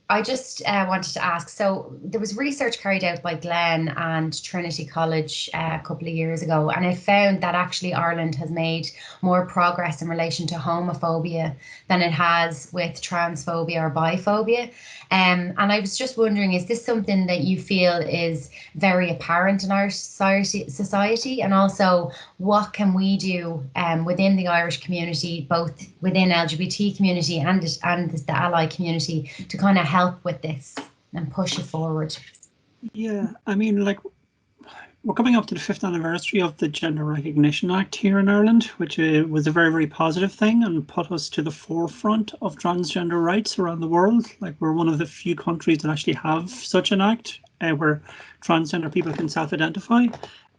I just wanted to ask, so there was research carried out by Glen and Trinity College a couple of years ago, and it found that actually Ireland has made more progress in relation to homophobia than it has with transphobia or biphobia. And I was just wondering, is this something that you feel is very apparent in our society? And also, what can we do within the Irish community, both within LGBT community and the ally community, to kind of help with this and push it forward? Yeah, I mean, like, we're coming up to the 5th anniversary of the Gender Recognition Act here in Ireland, which was a very, very positive thing and put us to the forefront of transgender rights around the world. Like, we're one of the few countries that actually have such an act where transgender people can self-identify.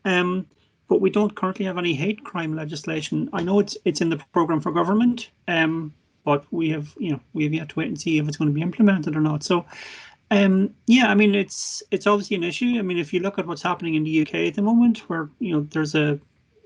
But we don't currently have any hate crime legislation. I know it's in the programme for government, but we have yet to wait and see if it's going to be implemented or not. So. Yeah, I mean, it's obviously an issue. I mean, if you look at what's happening in the UK at the moment, where there's a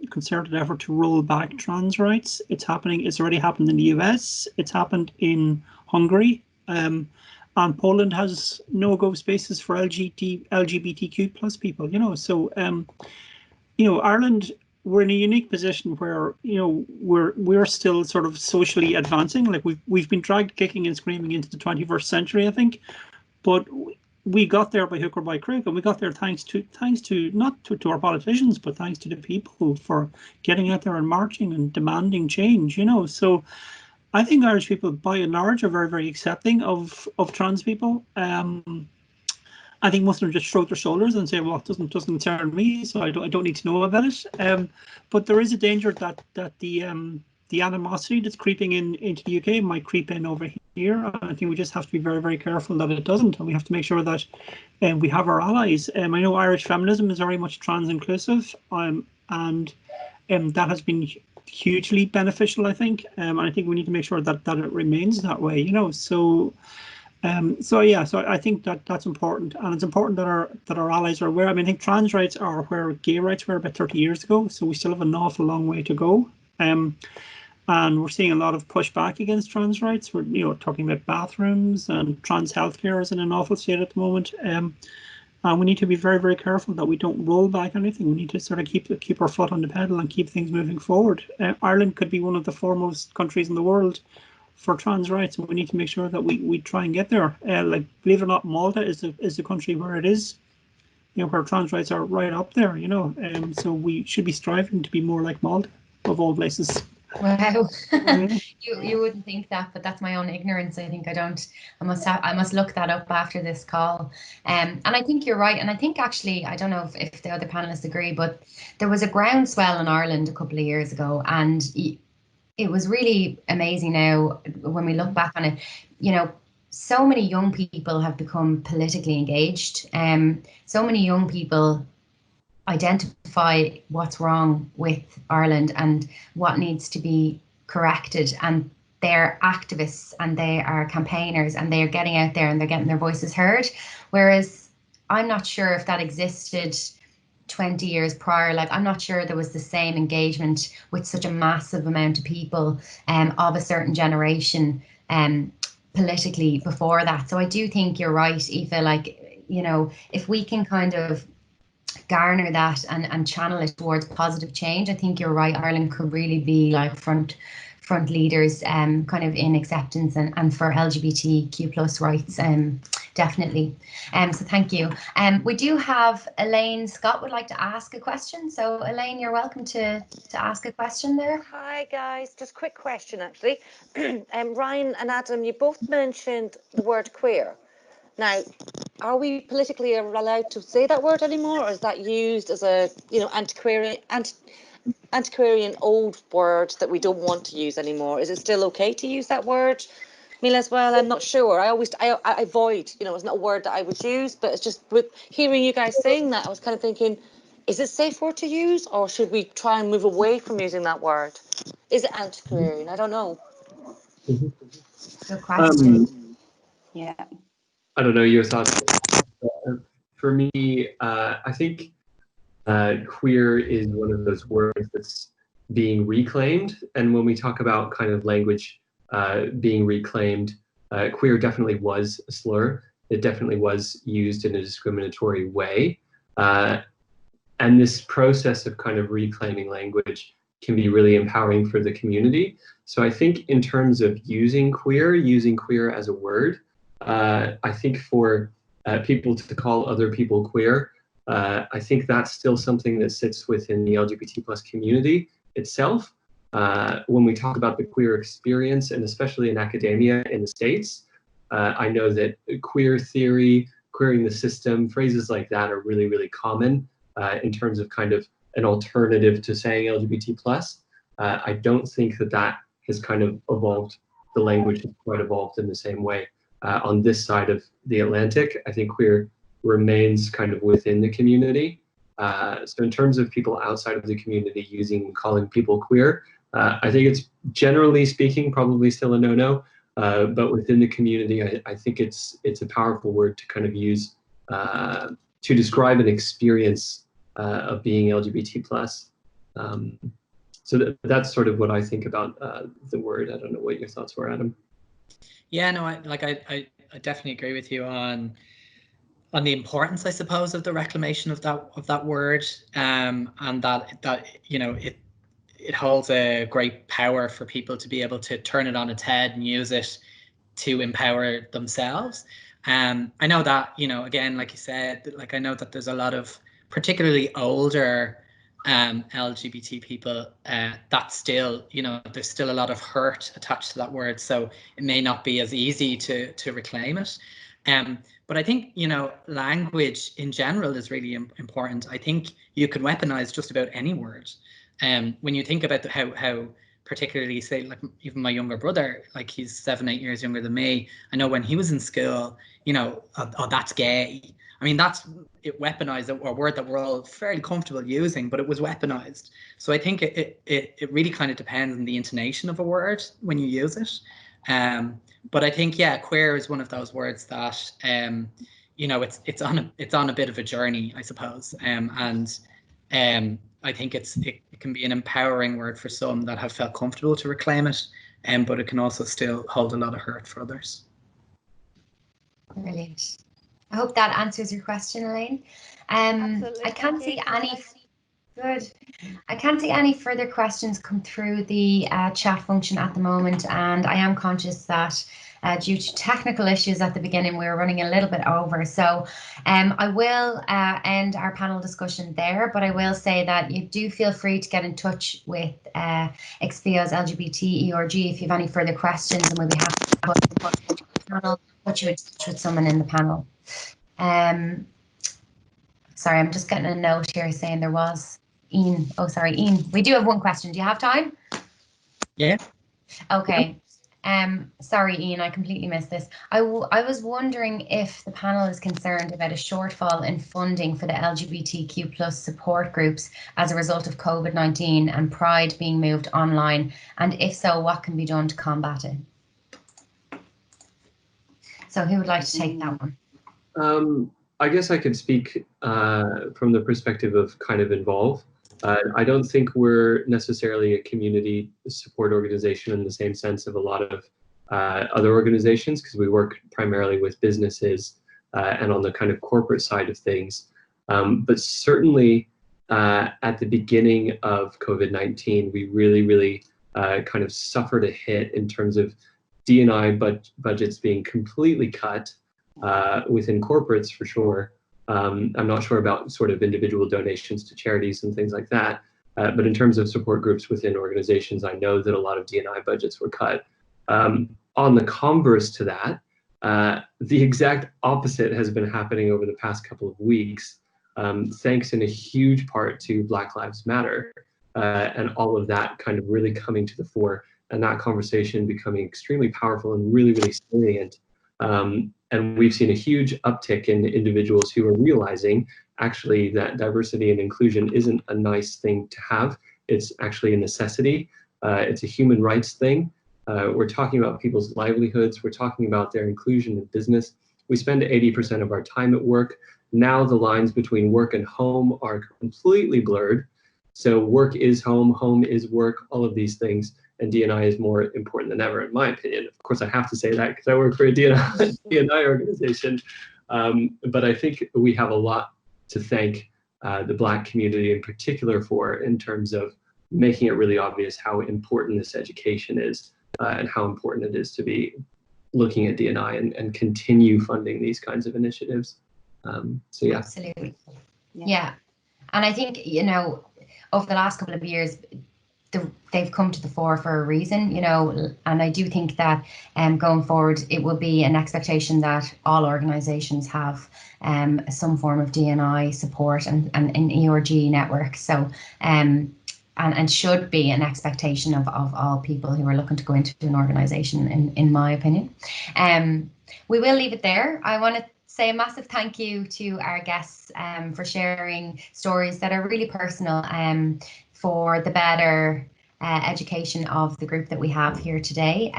concerted effort to roll back trans rights, it's happening. It's already happened in the US. It's happened in Hungary, and Poland has no-go spaces for LGBTQ plus people. So Ireland, we're in a unique position where, you know, we're still sort of socially advancing. Like we've been dragged kicking and screaming into the 21st century, I think, but we got there by hook or by crook, and we got there thanks to not to our politicians, but thanks to the people for getting out there and marching and demanding change. You know, so I think Irish people, by and large, are very, very accepting of trans people. I think most of them just shrug their shoulders and say, "Well, it doesn't concern me, so I don't need to know about it." But there is a danger that the animosity that's creeping into the UK might creep in over here. I think we just have to be very, very careful that it doesn't, and we have to make sure that we have our allies. I know Irish feminism is very much trans inclusive, and that has been hugely beneficial, I think. And I think we need to make sure that it remains that way. You know, so I think that's important, and it's important that our allies are aware. I mean, I think trans rights are where gay rights were about 30 years ago, so we still have an awful long way to go. And we're seeing a lot of pushback against trans rights. We're, you know, talking about bathrooms, and trans healthcare is in an awful state at the moment. And we need to be very, very careful that we don't roll back anything. We need to sort of keep our foot on the pedal and keep things moving forward. Ireland could be one of the foremost countries in the world for trans rights, and we need to make sure that we try and get there. Like, believe it or not, Malta is the country where it is, you know, where trans rights are right up there. You know, so we should be striving to be more like Malta, of all places. Wow. You wouldn't think that, but that's my own ignorance. I think I must look that up after this call. And I think you're right. And I think actually, I don't know if the other panelists agree, but there was a groundswell in Ireland a couple of years ago, and it was really amazing now when we look back on it. You know, so many young people have become politically engaged. So many young people identify what's wrong with Ireland and what needs to be corrected, and they're activists and they are campaigners and they're getting out there and they're getting their voices heard. Whereas I'm not sure if that existed 20 years prior. Like, I'm not sure there was the same engagement with such a massive amount of people of a certain generation politically before that. So I do think you're right, Aoife. Like, you know, if we can kind of garner that and channel it towards positive change, I think you're right. Ireland could really be like front leaders kind of in acceptance and for LGBTQ plus rights, definitely. So thank you. We do have Elaine Scott would like to ask a question. So Elaine, you're welcome to ask a question there. Hi guys, just a quick question actually. Ryan and Adam, you both mentioned the word queer. Now, are we politically allowed to say that word anymore, or is that used as a, you know, antiquarian old word that we don't want to use anymore? Is it still okay to use that word? Me as well, I'm not sure. I avoid, you know, it's not a word that I would use, but it's just with hearing you guys saying that, I was kind of thinking, is it a safe word to use, or should we try and move away from using that word? Is it antiquarian? I don't know. Good question. Yeah. I don't know your thoughts. For me, I think queer is one of those words that's being reclaimed. And when we talk about kind of language being reclaimed, queer definitely was a slur. It definitely was used in a discriminatory way. And this process of kind of reclaiming language can be really empowering for the community. So I think in terms of using queer as a word, I think for people to call other people queer, I think that's still something that sits within the LGBT plus community itself. When we talk about the queer experience, and especially in academia in the States, I know that queer theory, queering the system, phrases like that are really, really common in terms of kind of an alternative to saying LGBT plus. I don't think that has kind of evolved, the language has quite evolved in the same way. On this side of the Atlantic, I think queer remains kind of within the community. So in terms of people outside of the community calling people queer, I think it's generally speaking probably still a no-no. But within the community, I think it's a powerful word to kind of use to describe an experience of being LGBT plus. So that's sort of what I think about the word. I don't know what your thoughts were, Adam. Yeah, no, I definitely agree with you on on the importance, I suppose, of the reclamation of that word, and that you know it holds a great power for people to be able to turn it on its head and use it to empower themselves. I know that, you know, again, like you said, like I know that there's a lot of particularly older LGBT people that still, you know, there's still a lot of hurt attached to that word, so it may not be as easy to reclaim it. But I think, you know, language in general is really important. I think you can weaponize just about any word. When you think about how particularly, say, like even my younger brother, like he's 7-8 years younger than me. I know when he was in school, you know, oh, that's gay. I mean, that's it weaponized, a word that we're all fairly comfortable using, but it was weaponized. So I think it really kind of depends on the intonation of a word when you use it. But I think, yeah, queer is one of those words that, you know, it's on a bit of a journey, I suppose. I think it can be an empowering word for some that have felt comfortable to reclaim it, but it can also still hold a lot of hurt for others. Brilliant. I hope that answers your question, Elaine. I can't see any. Good. I can't see any further questions come through the chat function at the moment, and I am conscious that due to technical issues at the beginning, we were running a little bit over. So I will end our panel discussion there, but I will say that you do feel free to get in touch with Expleo's LGBT ERG if you have any further questions, and we'll be happy to put you in touch with someone in the panel. Sorry, I'm just getting a note here saying there was Ian. Oh, sorry, Ian. We do have one question. Do you have time? Yeah. Okay. Sorry, Ian, I completely missed this. I was wondering if the panel is concerned about a shortfall in funding for the LGBTQ plus support groups as a result of COVID-19 and Pride being moved online, and if so, what can be done to combat it? So who would like to take that one? I guess I could speak from the perspective of kind of involve. I don't think we're necessarily a community support organization in the same sense of a lot of other organizations, because we work primarily with businesses and on the kind of corporate side of things. But certainly at the beginning of COVID-19, we really kind of suffered a hit in terms of D&I budgets being completely cut. Within corporates, for sure. I'm not sure about sort of individual donations to charities and things like that. But in terms of support groups within organizations, I know that a lot of D&I budgets were cut. On the converse to that, the exact opposite has been happening over the past couple of weeks, thanks in a huge part to Black Lives Matter and all of that kind of really coming to the fore, and that conversation becoming extremely powerful and really salient. And we've seen a huge uptick in individuals who are realizing actually that diversity and inclusion isn't a nice thing to have. It's actually a necessity. It's a human rights thing. We're talking about people's livelihoods. We're talking about their inclusion in business. We spend 80% of our time at work. Now the lines between work and home are completely blurred. So work is home, home is work, all of these things. And D&I is more important than ever, in my opinion. Of course, I have to say that because I work for a D&I organization. But I think we have a lot to thank the Black community in particular for, in terms of making it really obvious how important this education is and how important it is to be looking at D&I and continue funding these kinds of initiatives. So yeah. Absolutely. Yeah. And I think, you know, over the last couple of years, they've come to the fore for a reason, you know, and I do think that going forward, it will be an expectation that all organisations have some form of D&I support and an ERG network. So, and should be an expectation of all people who are looking to go into an organisation, in my opinion. We will leave it there. I want to say a massive thank you to our guests for sharing stories that are really personal for the better education of the group that we have here today.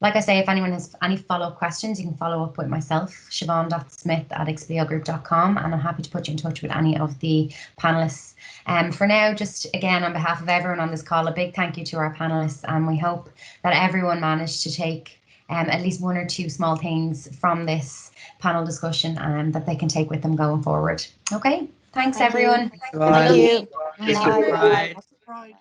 Like I say, if anyone has any follow-up questions, you can follow up with myself, siobhan.smith@expleogroup.com, and I'm happy to put you in touch with any of the panelists. For now, just again, on behalf of everyone on this call, a big thank you to our panelists, and we hope that everyone managed to take at least one or two small things from this panel discussion that they can take with them going forward. Okay, thanks Thank you. everyone. Bye. Thank you. Thank you. Bye. Bye. Right.